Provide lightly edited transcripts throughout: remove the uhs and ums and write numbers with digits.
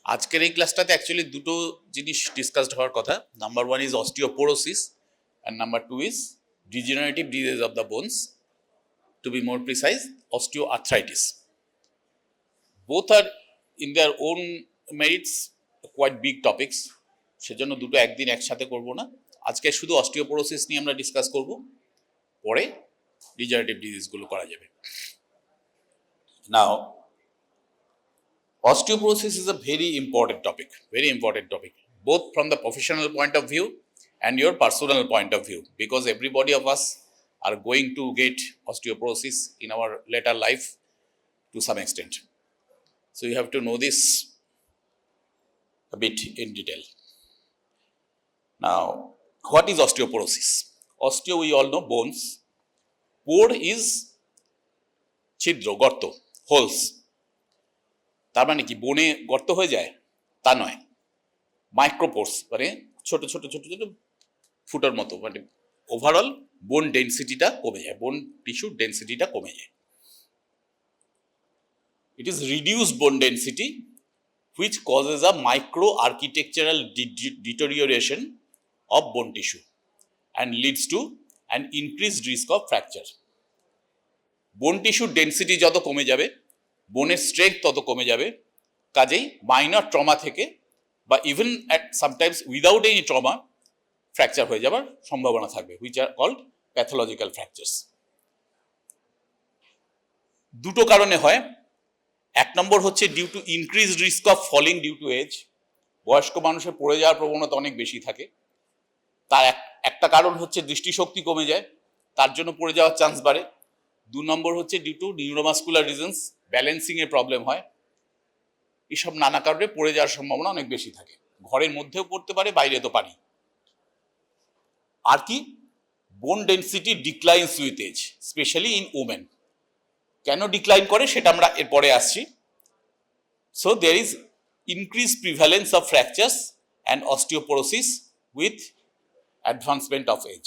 আজকের এই ক্লাসটাতে অ্যাকচুয়ালি দুটো জিনিস ডিসকাসড হওয়ার কথা। Number one is osteoporosis and number two is degenerative disease of the bones, to be more precise osteoarthritis. Both are in their own merits quite big topics, সেজন্য দুটো একদিন একসাথে করব না। আজকে শুধু অস্টিওপোরোসিস নিয়ে আমরা ডিসকাস করব, পরে ডিজেনারেটিভ ডিজিজগুলো করা যাবে। নাও osteoporosis is a very important topic, both from the professional point of view and your personal point of view, because everybody of us are going to get osteoporosis in our later life to some extent. So you have to know this a bit in detail. Now, what is osteoporosis? Osteo, we all know, bones. Por is chidro, gorto, holes. তার মানে কি বনে গর্ত হয়ে যায়? তা নয়, মাইক্রোপোরস মানে ছোট ছোট ছোট ছোট ফুটার মতো, মানে ওভারঅল বোন ডেন্সিটিটা কমে যায়, বোন টিস্যু ডেন্সিটিটা কমে যায়। It is reduced bone density which causes a micro architectural deterioration of bone tissue and leads to an increased risk of fracture. Bone টিস্যুর ডেন্সিটি যত কমে যাবে, বোনের স্ট্রেংথ তত কমে যাবে, কাজেই মাইনর ট্রমা থেকে বা even at sometimes without any trauma fracture হয়ে যাবার সম্ভাবনা থাকবে, which are called pathological fractures. দুটো কারণে হয়। এক নম্বর হচ্ছে due to increased risk of falling due to age. বয়স্ক মানুষের পড়ে যাওয়ার প্রবণতা অনেক বেশি থাকে। তার একটা কারণ হচ্ছে দৃষ্টিশক্তি কমে যায়, তার জন্য পড়ে যাওয়ার চান্স বাড়ে। দু নম্বর হচ্ছে due to neuromuscular reasons, balancing এর প্রবলেম হয়। এসব নানা কারণে পড়ে যাওয়ার সম্ভাবনা অনেক বেশি থাকে। ঘরের মধ্যেও পড়তে পারে, বাইরে তো পারি। আর কি, bone density declines with age, specially in women. কেন ডিক্লাইন করে সেটা আমরা এরপরে আসছি। So there is increase prevalence of fractures and osteoporosis with advancement of age.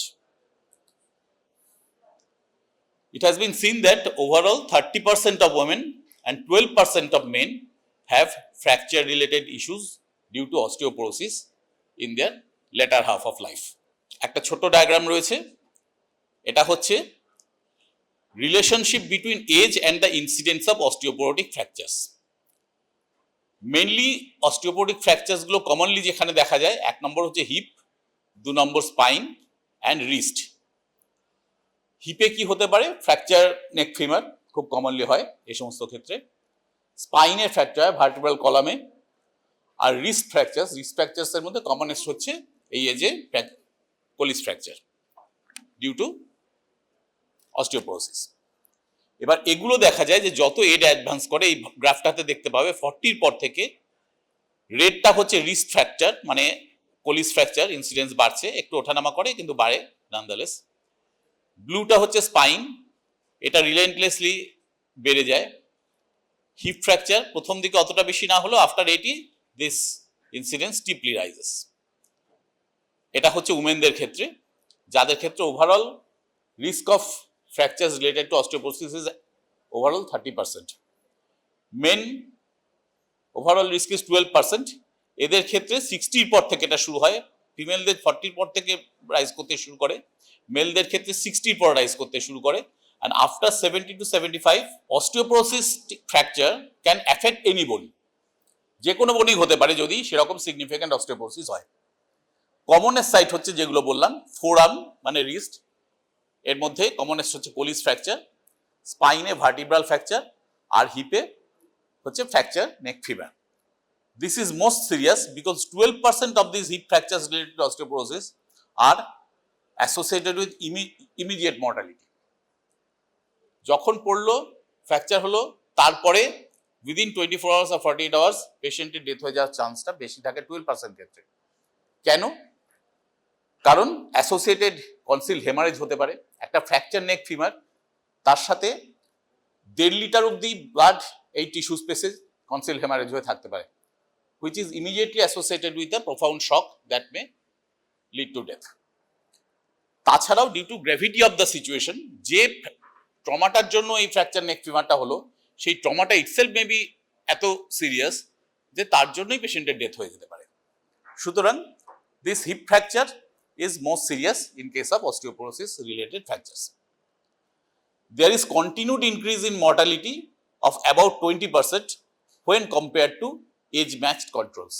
It has been seen that overall 30% of women and 12% of men have fracture-related issues due to osteoporosis in their latter half of life. একটা ছোট diagram রয়েছে, এটা হচ্ছে relationship between age and the incidence of osteoporotic fractures. Mainly osteoporotic ফ্র্যাকচার্সগুলো commonly যেখানে দেখা যায়, এক নম্বর হচ্ছে হিপ, দু নম্বর স্পাইন অ্যান্ড রিস্ট। হিপে কি হতে পারে? ফ্র্যাকচার নেক ফিমার খুব কমনলি হয় এই সমস্ত ক্ষেত্রে। স্পাইনের ফ্র্যাকচার ভার্টিব্রাল কলামে। আর রিস্ট ফ্র্যাকচার্সের মধ্যে কমনেস্ট হচ্ছে এই এজে কোলিস ফ্র্যাকচার ডিউ টু অস্টিওপোরোসিস। এবার এগুলো দেখা যায় যে যত এজ অ্যাডভান্স করে, এই গ্রাফটাতে দেখতে পাবে 40-র পর থেকে রেডটা হচ্ছে রিস্ট ফ্র্যাকচার, মানে কোলিস ফ্র্যাকচার ইনসিডেন্স বাড়ছে, একটু ওঠানামা করে কিন্তু বাড়ে নানদালেস। ব্লুটা হচ্ছে স্পাইন, এটা রিলেন্টলেসলি বেড়ে যায়। হিপ ফ্র্যাকচার প্রথম দিকে অতটা বেশি না হলেও after 80 this incidence steeply rises. এটা হচ্ছে উমেনদের ক্ষেত্রে, যাদের ক্ষেত্রে overall risk of fractures related to osteoporosis is overall 30%। Men overall risk is 12%। এদের ক্ষেত্রে 60-র পর থেকে এটা শুরু হয়। ফিমেলদের 40-র পর থেকে রাইজ করতে শুরু করে, মেলদের ক্ষেত্রে 60-র পর রাইজ করতে শুরু করে। And after 70 to 75, osteoporosis fracture can affect any bone. যে কোনো বোনই হতে পারে যদি সেরকম সিগনিফিক্যান্ট অস্টিওপোরোসিস হয়। কমনেস্ট সাইট হচ্ছে যেগুলো বললাম, ফোরআর্ম মানে রিস্ট, এর মধ্যে কমনেস্ট হচ্ছে কোলিস ফ্র্যাকচার, স্পাইনে ভার্টিব্রাল ফ্র্যাকচার, আর হিপে হচ্ছে fracture neck femur. This is most serious because 12% of these hip fractures related to osteoporosis are associated with immediate mortality. যখন পড়লো, ফ্র্যাকচার হলো, তারপরে উইদিন 24 আওয়ার্স আর 48 আওয়ার্স পেশেন্টের ডেথ হয়ে যাওয়ার চান্সটা বেশি থাকে 12% ক্ষেত্রে। কেন? কারণ অ্যাসোসিয়েটেড কনসিল হেমারেজ হতে পারে। একটা ফ্র্যাকচার নেক ফিমার, তার সাথে 1.5 লিটার অব্দি ব্লাড এই টিস্যু স্পেসে কনসিল হেমারেজ হয়ে থাকতে পারে, which is immediately associated with a profound shock that may lead to death. তাছাড়াও due to gravity of the situation, যে ট্রমাটার জন্য এই ফ্র্যাকচার নেক ফিমারটা হলো, সেই ট্রমাটা ইটসেলফ মে বি এত সিরিয়াস যে তার জন্যই পেশেন্টের ডেথ হয়ে যেতে পারে। সুতরাং this hip fracture is most serious in case of osteoporosis related fractures. There is continued increase in mortality of about 20% when compared to age matched controls.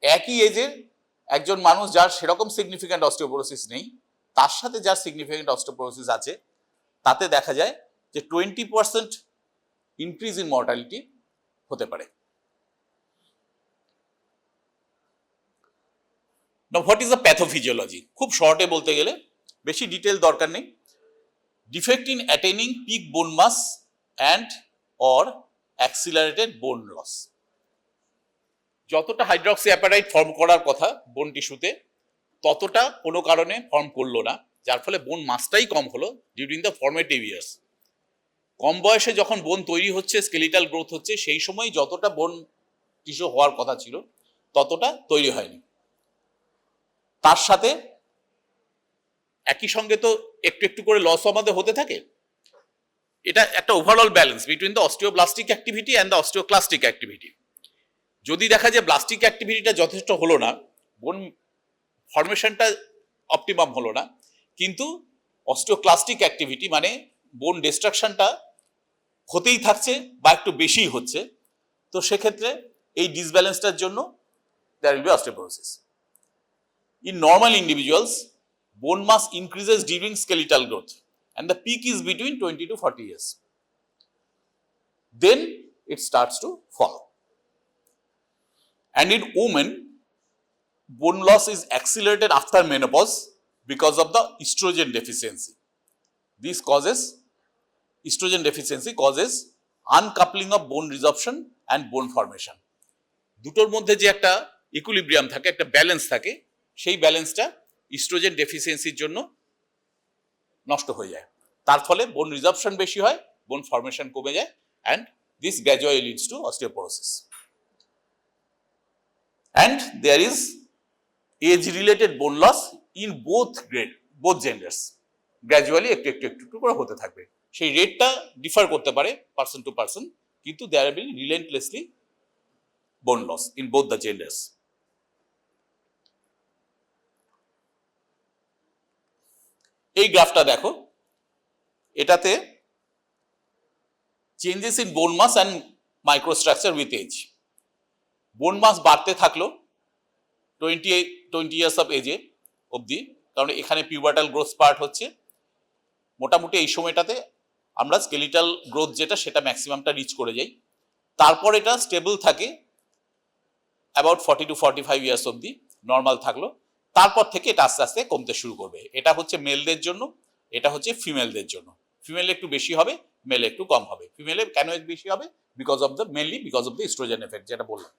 একই এজের একজন মানুষ যার সেরকম সিগনিফিক্যান্ট অস্টিওপোরোসিস নেই, তার সাথে যার সিগনিফিক্যান্ট অস্টিওপোরোসিস আছে, তাতে দেখা যায় যে 20% ইনক্রিজ ইন মর্টালিটি হতে পারে। Now, what is the pathophysiology? খুব শর্টে বলতে গেলে, বেশি ডিটেল দরকার নেই। Defect in attaining peak bone mass and or accelerated bone loss. যতটা হাইড্রক্সি অ্যাপাটাইট ফর্ম করার কথা বোন টিস্যুতে, ততটা কোনো কারণে ফর্ম করলো না, যার ফলে বোন মাসটাই কম হলো ডিউরিং দ্য ফর্মেটিভ ইয়ার্স। কম বয়সে যখন বোন তৈরি হচ্ছে, স্কেলিটাল গ্রোথ হচ্ছে, সেই সময় যতটা বোন টিস্যু হওয়ার কথা ছিল ততটা তৈরি হয়নি। তার সাথে একই সঙ্গে তো একটু একটু করে লস আমাদের হতে থাকে। এটা একটা overall balance between the osteoblastic activity and the osteoclastic activity. যদি দেখা যায় ব্লাস্টিক অ্যাক্টিভিটিটা যথেষ্ট হলো না, বোন ফর্মেশনটা অপটিমাম হলো না, কিন্তু অস্টিওক্লাস্টিক অ্যাক্টিভিটি মানে বোন ডিস্ট্রাকশনটা হতেই থাকছে বা একটু বেশিই হচ্ছে, তো সেক্ষেত্রে এই ডিসব্যালেন্সটার জন্য there will be osteoporosis. In normal individuals, bone mass increases during skeletal growth and the peak is between 20 to 40 years. Then it starts to fall. And in women, bone loss is accelerated after menopause because of the estrogen deficiency. Estrogen deficiency causes uncoupling of bone resorption and bone formation. দুটোর মধ্যে যে একটা equilibrium থাকে, একটা balance থাকে, সেই ব্যালেন্সটা oestrogen ডেফিসিয়েন্সির জন্য নষ্ট হয়ে যায়। তার ফলে বোন রিজর্পশন বেশি হয়, বোন ফর্মেশন কমে যায়, and this gradually leads to osteoporosis. And there is age related bone loss in both genders. Gradually একটু একটু একটু একটু করে হতে থাকবে। সেই রেটটা ডিফার করতে পারে পার্সন টু পার্সন, কিন্তু দেয়ার will be relentlessly bone loss in both the genders. এই গ্রাফটা দেখো, এটাতে changes in bone mass and microstructure with age. Bone mass বাড়তে থাকলো 20 ইয়ার্স অফ এজে অবধি, কারণ এখানে পিউবার্টাল গ্রোথ পার্ট হচ্ছে। মোটামুটি এই সময়টাতে আমরা স্কেলিটাল গ্রোথ যেটা, সেটা ম্যাক্সিমামটা রিচ করে যাই। তারপর এটা স্টেবল থাকে অ্যাবাউট 40 to 45 ইয়ার্স অবধি নর্মাল থাকলো। তারপর থেকে এটা আস্তে আস্তে কমতে শুরু করবে। এটা হচ্ছে মেলদের জন্য, এটা হচ্ছে ফিমেলদের জন্য। ফিমেল একটু বেশি হবে, মেল একটু কম হবে। ফিমেলে কেন বেশি হবে? Mainly because of the oestrogen effect, যেটা বললাম।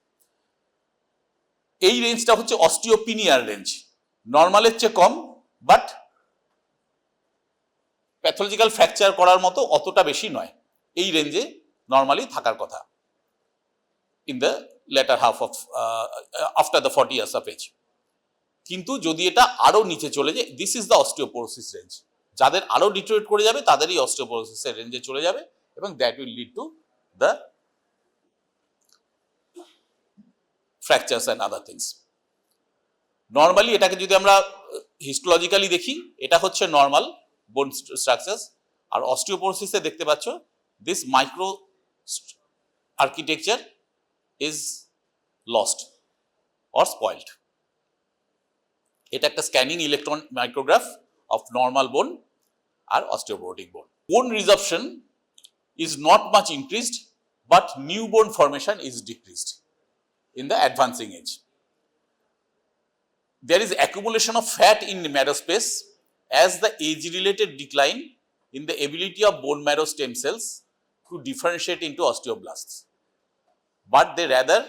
এই রেঞ্জটা হচ্ছে অস্টিওপিনিয়ার রেঞ্জ, নর্মালের চেয়ে কম, বাট প্যাথোলজিক্যাল ফ্র্যাকচার করার মতো অতটা বেশি নয়। এই রেঞ্জে নর্মালি থাকার কথা in the latter half of after the 40 years of age. কিন্তু যদি এটা আরো নিচে চলে যায়, this is the osteoporosis range. যাদের আরো ডিটোরেট করে যাবে তাদেরই অস্টিওপোরোসিসের রেঞ্জে চলে যাবে, এবং that will lead to the fractures and other things. Normally এটাকে যদি আমরা হিস্টোলজিক্যালি দেখি, এটা হচ্ছে নর্মাল বোন স্ট্রাকচারস। আর অস্টিওপোরোসিসে দেখতে পাচ্ছ this micro architecture is lost or spoiled. এটা একটা scanning electron micrograph of normal bone আর osteoporotic bone. Bone resorption is not much increased, but new bone formation is decreased in the advancing age. There is accumulation of fat in the marrow space as the age-related decline in the ability of bone marrow stem cells to differentiate into osteoblasts, but they rather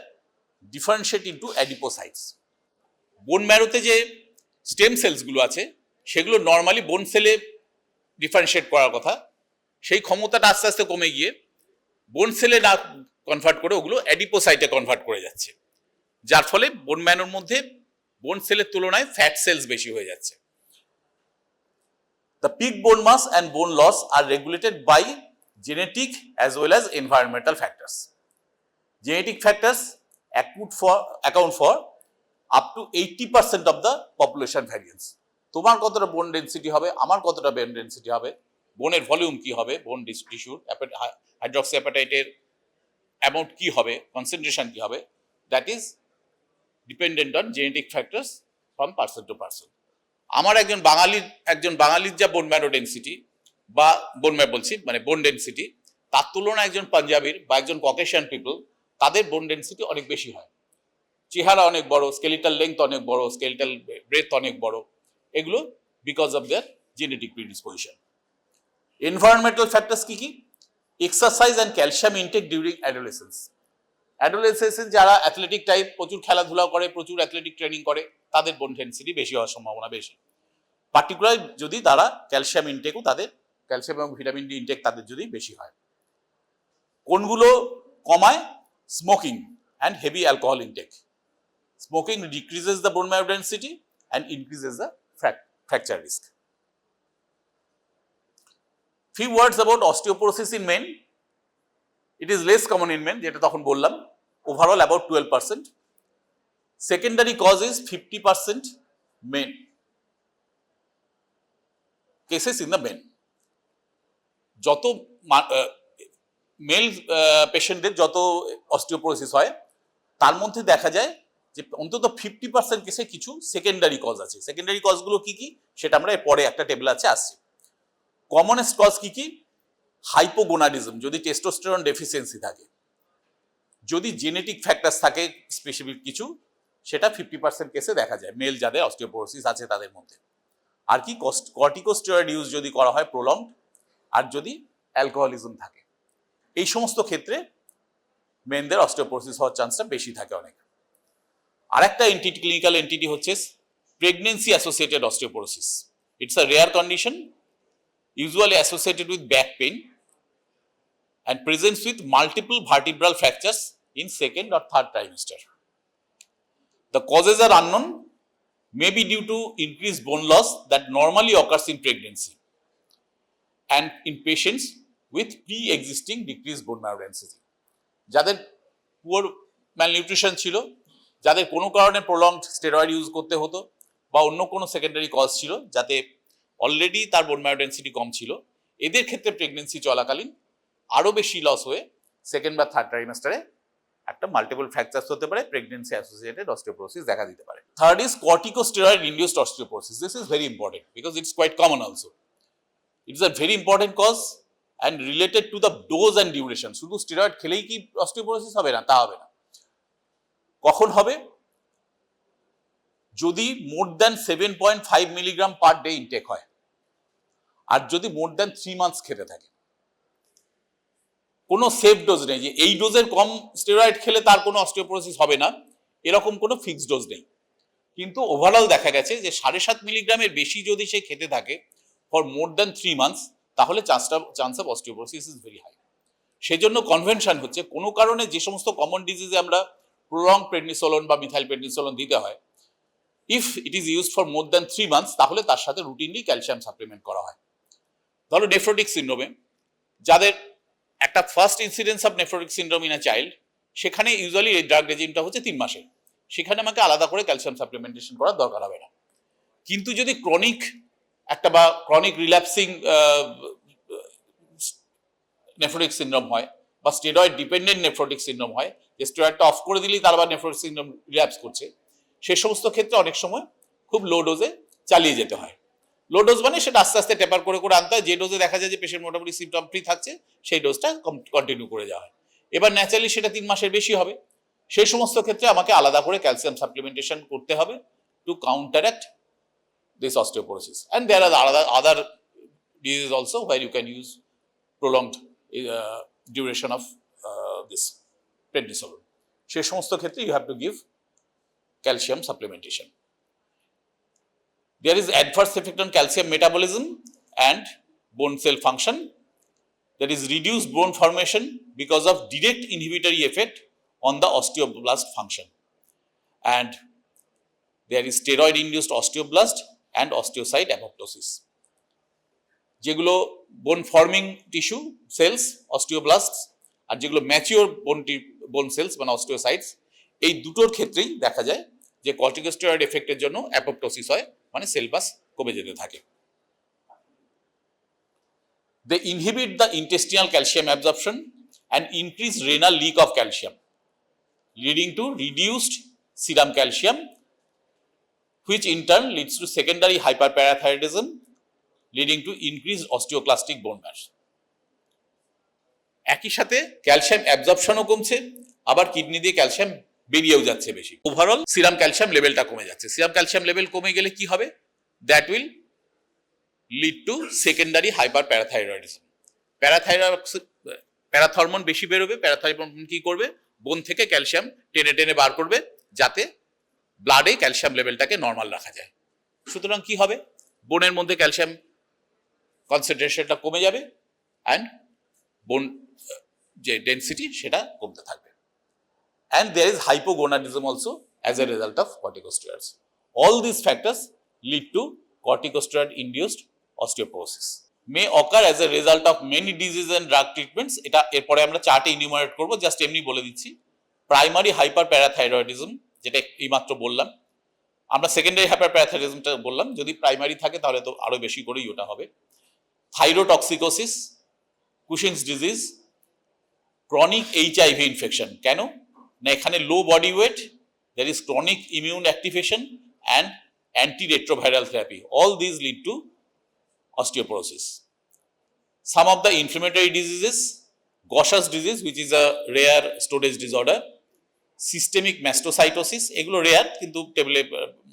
differentiate into adipocytes. বোন ম্যারোতে যে stem cells গুলো আছে, সেগুলো normally বোন সেলে differentiate করার কথা, সেই ক্ষমতাটা আস্তে আস্তে কমে গিয়ে বোন সেলে না কনভার্ট করে ওগুলো অ্যাডিপোসাইটে কনভার্ট করে যাচ্ছে, যার ফলে বোন ম্যানোর মধ্যে বোন সেলের তুলনায় ফ্যাট সেলস বেশি হয়ে যাচ্ছে। The peak bone mass and bone loss are regulated by genetic as well as environmental factors. Genetic factors account for up to 80% of the population variance. তোমার কতটা বোন ডেন্সিটি হবে, আমার কতটা বোন ডেন্সিটি হবে, বোনের ভলিউম কি হবে, বোন টিস্যুর হাইড্রক্সি অ্যাপেটাইটের অ্যামাউন্ট কি হবে, কনসেন্ট্রেশন কি হবে, that is dependent on genetic factors from person to person. আমার একজন বাঙালির যা বোন ম্যারো ডেন্সিটি বা বোন ম্যারো বলছি মানে বোন ডেন্সিটি, তার তুলনায় একজন পাঞ্জাবির বা একজন ককেশিয়ান পিপল তাদের বোন ডেন্সিটি অনেক বেশি হয়। চেহারা অনেক বড়, স্কেলিটাল লেন্থ অনেক বড়, স্কেলিটাল ব্রেথ অনেক বড়, এগুলো because of their genetic predisposition. Environmental factors কি কি? Exercise and calcium intake during adolescence. অ্যাডোলেসেন্সে যারা অ্যাথলেটিক টাইপ, প্রচুর খেলাধুলা করে, প্রচুর অ্যাথলেটিক ট্রেনিং করে, তাদের বোন ডেন্সিটি বেশি হওয়ার সম্ভাবনা বেশি। পার্টিকুলার যদি তারা ক্যালসিয়াম ইনটেকও তাদের, ক্যালসিয়াম এবং ভিটামিন ডি ইনটেক তাদের যদি বেশি হয়। কোনগুলো কমায়? Smoking and heavy alcohol intake. Smoking decreases the bone marrow density and increases the fracture risk. Few words about osteoporosis in men. It is less common in men, যেটা তখন বললাম, overall about 12%. Secondary cause is 50% men. Cases in the men. যত mail পেশেন্টদের যত osteoporosis হয়, তার মধ্যে দেখা যায় যে অন্তত 50% কেসে কিছু সেকেন্ডারি কজ আছে। সেকেন্ডারি কজগুলো কি কি সেটা আমরা পরে একটা টেবিল আছে আসছি। কমনেস্ট কজ কি কি? হাইপোগোনাডিজম, যদি টেস্টোস্টেরন ডেফিসিয়েন্সি থাকে, যদি জেনেটিক ফ্যাক্টরস থাকে স্পেসিফিক কিছু, সেটা 50% কেসে দেখা যায় মেল যাদের অস্টিওপোরোসিস আছে তাদের মধ্যে। আর কি? কর্টিকোস্টেরয়েড ইউজ যদি করা হয় প্রলংড, আর যদি অ্যালকোহলিজম থাকে, এই সমস্ত ক্ষেত্রে মেনদের অস্টিওপোরোসিস হওয়ার চান্সটা বেশি থাকে অনেক। আরেকটা এন্টিটি, ক্লিনিক্যাল এন্টিটি হচ্ছে pregnancy associated osteoporosis. It's a rare condition, usually associated with back pain and presents with multiple vertebral fractures in second or third trimester. The causes are unknown, may be due to increased bone loss that normally occurs in pregnancy and in patients with pre-existing decreased bone marrow density. যাদের poor malnutrition ছিল, যাদের কোনো কারণে prolonged steroid use করতে হতো, বা অন্য কোনো সেকেন্ডারি কজ ছিল যাতে অলরেডি তার বোন ম্যারো ডেন্সিটি কম ছিল, এদের ক্ষেত্রে প্রেগনেন্সি চলাকালীন আরো বেশি লস হয়ে সেকেন্ড বা থার্ড ট্রাইমেস্টারে একটা মাল্টিপল ফ্র্যাকচারস হতে পারে, প্রেগনেন্সি অ্যাসোসিয়েটেড অস্টিওপোরোসিস দেখা দিতে পারে। Third is corticosteroid induced osteoporosis. This is very important because it's quite common also. It's a very important cause and related to the dose and duration. শুধু steroid খেলেই কি osteoporosis হবে না? তা হবে না। কখন হবে? যদি more than 7.5 milligram per day intake হয়, আর যদি মোর দ্যান 3 মান্থস খেতে থাকে। কোনো সেফ ডোজ নেই যে এই ডোজের কম স্টেরয়েড খেলে তার কোনো অস্টিওপোরোসিস হবে না, এরকম কোনো ফিক্সড ডোজ নেই। কিন্তু ওভারঅল দেখা গেছে যে 7.5 মিলিগ্রামের বেশি যদি সে খেতে থাকে ফর মোর দ্যান 3 মান্থস, তাহলে chance of osteoporosis is very high. সেজন্য কনভেনশন হচ্ছে কোনো কারণে যে সমস্ত কমন ডিজিজে আমরা প্রলং প্রেডনিসোলন বা মিথাইল প্রেডনিসোলন দিতে হয়, if it is used for more than 3 months, তাহলে তার সাথে রুটিনলি ক্যালসিয়াম সাপ্লিমেন্ট করা হয়। ধরো নেফ্রোটিক সিন্ড্রোমে যাদের একটা first incidence of nephrotic syndrome in a child, সেখানে ইউজুয়ালি এই ড্রাগ রেজিমটা হচ্ছে 3 মাসে, সেখানে আমাকে আলাদা করে ক্যালসিয়াম সাপ্লিমেন্টেশন করার দরকার হবে না। কিন্তু যদি ক্রনিক একটা বা ক্রনিক রিল্যাপসিং নেফ্রোটিক সিন্ড্রোম হয়, বা স্টেরয়েড ডিপেন্ডেন্ট নেফ্রোটিক সিন্ড্রোম হয়, যে স্টেরয়েডটা অফ করে দিলেই তার আবার নেফ্রোটিক সিন্ড্রোম রিল্যাপস করছে, সে সমস্ত ক্ষেত্রে অনেক সময় খুব লো ডোজে চালিয়ে যেতে হয়। লো ডোজ মানে সেটা আস্তে আস্তে টেপার করে করে আনতে হয়। যে ডোজে দেখা যায় যে পেশেন্ট মোটামুটি সিমটম ফ্রি থাকছে, সেই ডোজটা কন্টিনিউ করে যাওয়া হয়। এবার ন্যাচারালি সেটা 3 মাসের বেশি হবে, সেই সমস্ত ক্ষেত্রে আমাকে আলাদা করে ক্যালসিয়াম সাপ্লিমেন্টেশন করতে হবে to counteract this osteoporosis. And there are other disease also where you can use prolonged duration of this prednisolone. সেই সমস্ত ক্ষেত্রে you have to give calcium supplementation. There is adverse effect on calcium metabolism and bone cell function. There is reduced bone formation because of direct inhibitory effect on the osteoblast function. And there is steroid induced osteoblast and osteocyte apoptosis. যেগুলো বোন forming tissue sales অস্টিওব্লাস্টস, আর যেগুলো mature বোন sales মানে অস্টিওসাইটস, এই দুটোর ক্ষেত্রেই দেখা যায় যে কর্টিকোস্টেরয়েড এফেক্টের জন্য অ্যাপোপ্টোসিস হয়, মানে সেল মাস কমে যেতে থাকে। They inhibit the intestinal calcium absorption and increase renal leak of calcium, leading to reduced serum calcium, which in turn leads to secondary hyperparathyroidism, leading to increased osteoclastic bone mass. একই সাথে calcium অ্যাবজর্পশনও কমছে, আবার kidney দিয়ে calcium বেরিয়েও যাচ্ছে বেশি। Overall serum calcium লেভেলটা কমে যাচ্ছে। সিরাম ক্যালসিয়াম লেভেল কমে গেলে কি হবে? That will lead to secondary hyperparathyroidism. Parathormone বেশি বেরোবে। প্যারাথরমোন কি করবে? বোন থেকে ক্যালসিয়াম টেনে টেনে বার করবে, যাতে ব্লাডে ক্যালসিয়াম লেভেলটাকে নর্মাল রাখা যায়। সুতরাং কি হবে? বোনের মধ্যে ক্যালসিয়াম কনসেন্ট্রেশনটা কমে যাবে অ্যান্ড বোন যে ডেন্সিটি সেটা কমতে থাকবে। And there is hypogonadism also as a result of corticosteroids. All these factors lead to corticosteroid induced osteoporosis. May occur as a result of many diseases and drug treatments. এটা এরপরে আমরা চার্টে ইনিউমারেট করব, জাস্ট এমনি বলে দিচ্ছি। প্রাইমারি হাইপারপ্যারাথাইরয়েডিজম, যেটা এইমাত্র বললাম। আমরা সেকেন্ডারি হাইপারপ্যারাথাইরয়েডিজমটা বললাম, যদি প্রাইমারি থাকে তাহলে তো আরো বেশি করেই ওটা হবে। Thyrotoxicosis, Cushing's disease, chronic HIV infection. কেন না? এখানে low body weight, there is chronic immune activation and antiretroviral therapy. All these lead to osteoporosis. Some of the inflammatory diseases, Gaucher's disease, which is a rare storage disorder, systemic mastocytosis, এগুলো rare কিন্তু টেবিলে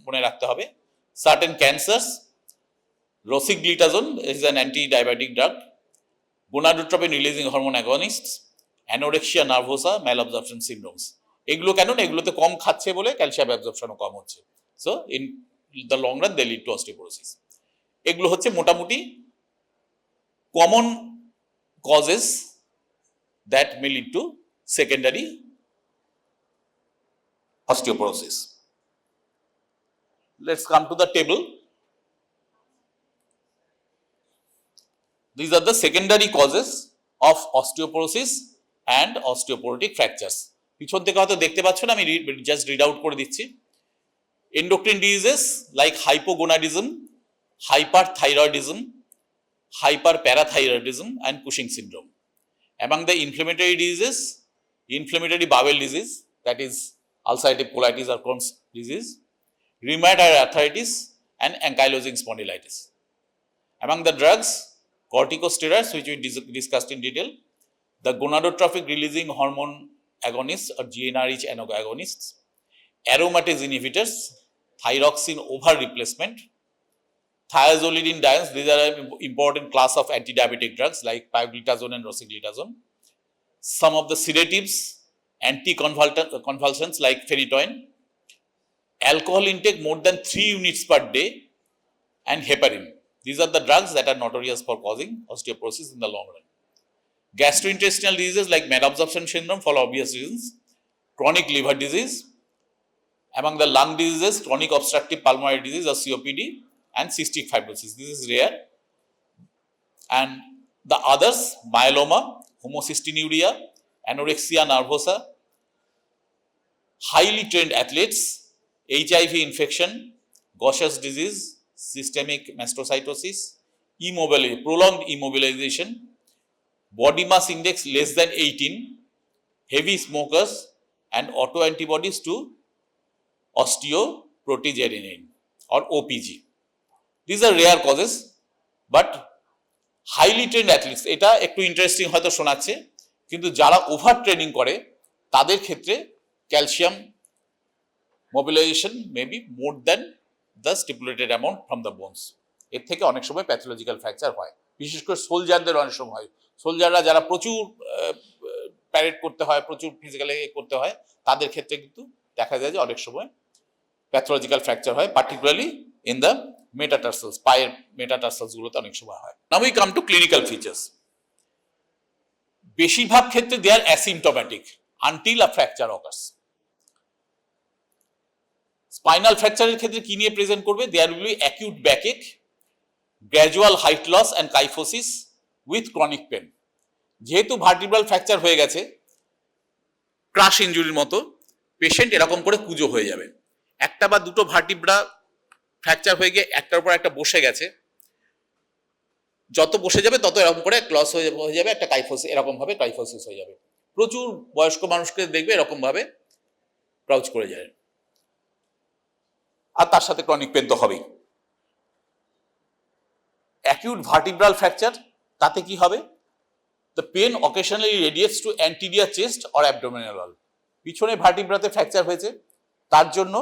মনে রাখতে হবে। Certain cancers, rosiglitazone is an anti-diabetic drug, gonadotropin releasing hormone agonists, anorexia nervosa, malabsorption syndromes. এগুলো কেন? এগুলোতে কম খাচ্ছে বলে ক্যালসিয়াম অ্যাবজর্পশনও কম হচ্ছে। So in the long run they lead to osteoporosis. এগুলো হচ্ছে মোটামুটি common causes that may lead to secondary osteoporosis. Let's come to the table. These are the secondary causes of osteoporosis and osteoporotic fractures. পিছন থেকে হয়তো দেখতে পাচ্ছ না, আমি জাস্ট রিড আউট করে দিচ্ছি। Endocrine diseases like hypogonadism, hyperthyroidism, hyperparathyroidism and Cushing syndrome. Among the inflammatory diseases, inflammatory bowel disease, that is ulcerative colitis or Crohn's disease, rheumatoid arthritis and ankylosing spondylitis. Among the drugs, corticosteroids, which we discussed in detail, the gonadotrophic releasing hormone agonists or GnRH agonists, aromatase inhibitors, thyroxine over replacement, thiazolidine-dienes, these are an important class of anti-diabetic drugs like pioglitazone and rosiglitazone. Some of the sedatives, anticonvulsants like phenytoin, alcohol intake more than 3 units per day, and heparin. These are the drugs that are notorious for causing osteoporosis in the long run. Gastrointestinal diseases like malabsorption syndrome for obvious reasons, chronic liver disease. Among the lung diseases, chronic obstructive pulmonary disease or COPD and cystic fibrosis. This is rare. And the others, myeloma, homocystinuria, anorexia nervosa, highly trained athletes, HIV infection, Gaucher's disease, systemic mastocytosis, immobility, prolonged immobilization, body mass index less than 18, heavy smokers, and autoantibodies to osteoprotegerinin or OPG. These are rare causes, but highly trained athletes, এটা একটু interesting হয়তো শোনাচ্ছে, কিন্তু যারা over training করে তাদের ক্ষেত্রে calcium mobilisation may be more than the stipulated amount from the bones. এর থেকে অনেক সময় প্যাথোলজিক্যাল ফ্র্যাকচার হয়, বিশেষ করে সোলজারদের অনেক সময় হয়। সোলজাররা যারা প্রচুর প্যারেড করতে হয়, প্রচুর ফিজিক্যালি করতে হয়, তাদের ক্ষেত্রে কিন্তু দেখা যায় যে অনেক সময় প্যাথোলজিক্যাল ফ্র্যাকচার হয়, পার্টিকুলারলি ইন দ্য মেটাটার্সালস, পায়ের মেটাটার্সালস গুলোতে অনেক সময় হয়। Now we come to clinical features. বেশিরভাগ ক্ষেত্রে they are asymptomatic until a fracture occurs. Spinal ফ্র্যাকচারের ক্ষেত্রে কি নিয়ে প্রেজেন্ট করবে? There will be acute backache, gradual height loss and kyphosis with chronic pain. যেহেতু ভার্টিব্রাল ফ্র্যাকচার হয়ে গেছে, ক্রাশ ইনজুরির মতো, পেশেন্ট এরকম করে কুঁজো হয়ে যাবে, একটা বা দুটো ভার্টিব্রা ফ্র্যাকচার হয়ে গিয়ে একটার উপর একটা বসে গেছে, যত বসে যাবে তত এরকম করে ক্লস হয়ে যাবে, একটা কাইফোসিস, এরকম ভাবে কাইফোসিস হয়ে যাবে। প্রচুর বয়স্ক মানুষকে দেখবে এরকম ভাবে ক্রাউচ করে যায়, আর তার সাথে ক্রনিক পেন তো হবেই। অ্যাকিউট ভার্টিব্রাল ফ্র্যাকচার, তাতে কি হবে? The pain occasionally radiates to anterior chest or abdominal wall. পিছনে ভার্টিব্রাতে ফ্র্যাকচার হয়েছে, তার জন্য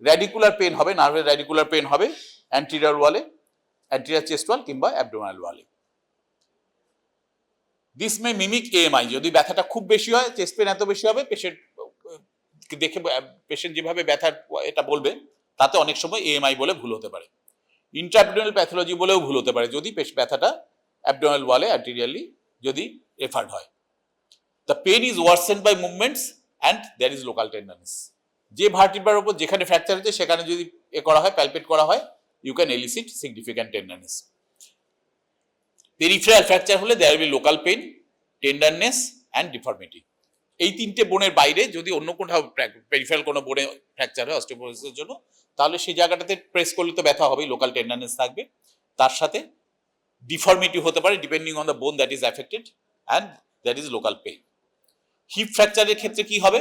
র্যাডিকুলার পেন হবে, নার্ভের র্যাডিকুলার পেন হবে অ্যান্টিরিয়র ওয়ালে, অ্যান্টিরিয়র চেস্ট ওয়াল কিংবা অ্যাবডোমিনাল ওয়ালে। This may mimic AMI. যদি ব্যথাটা খুব বেশি হয়, চেস্ট পেন এত বেশি হবে, পেশেন্ট দেখে পেশেন্ট যেভাবে ব্যথা এটা বলবে তাতে অনেক সময় এএমআই বলে ভুল হতে পারে। ইন্ট্রাঅ্যাবডোমিনাল প্যাথোলজি বলেও ভুল হতে পারে যদি ব্যথাটা অ্যাবডোমিনাল ওয়ালে অ্যান্টিরিয়রলি যদি রেফার্ড হয়। The pain is worsened by movements and there is local tenderness. যে ভার্টিব্রার উপর যেখানে ফ্র্যাকচার হয়েছে সেখানে যদি করা হয়, প্যালপেট করা হয়, you can elicit significant tenderness. Peripheral fracture হলে there will be local pain, tenderness and deformity. এই তিনটে বোনের বাইরে যদি অন্য কোথাও পেরিফেরাল কোনো বোনে ফ্র্যাকচার হয় অস্টিওপোরোসিসের জন্য, তাহলে সেই জায়গাটাতে প্রেস করলে তো ব্যথা হবেই, লোকাল টেন্ডারনেস থাকবে, তার সাথে ডিফর্মিটি হতে পারে depending on the bone that is affected and that is local pain. Hip ফ্র্যাকচারের ক্ষেত্রে কি হবে?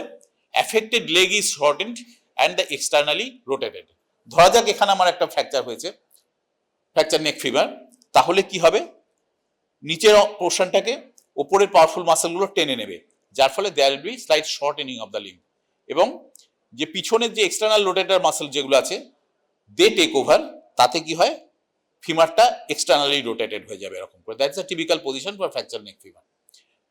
Affected leg is shortened and the externally rotated. ধরা যাক এখানে আমার একটা ফ্র্যাকচার হয়েছে, ফ্র্যাকচার নেক ফিভার, তাহলে কি হবে? নিচের পোর্শনটাকে উপরের পাওয়ারফুল মাসেলগুলো টেনে নেবে, যার ফলে there will be slight shortening of the limb, এবং যে পিছনের যে এক্সটার্নাল রোটেটর মাসেল যেগুলো আছে দে টেক ওভার, তাতে কি হয়? ফিমারটা এক্সটার্নালি রোটেটেড হয়ে যাবে এরকম করে। That's a typical position for fracture neck femur.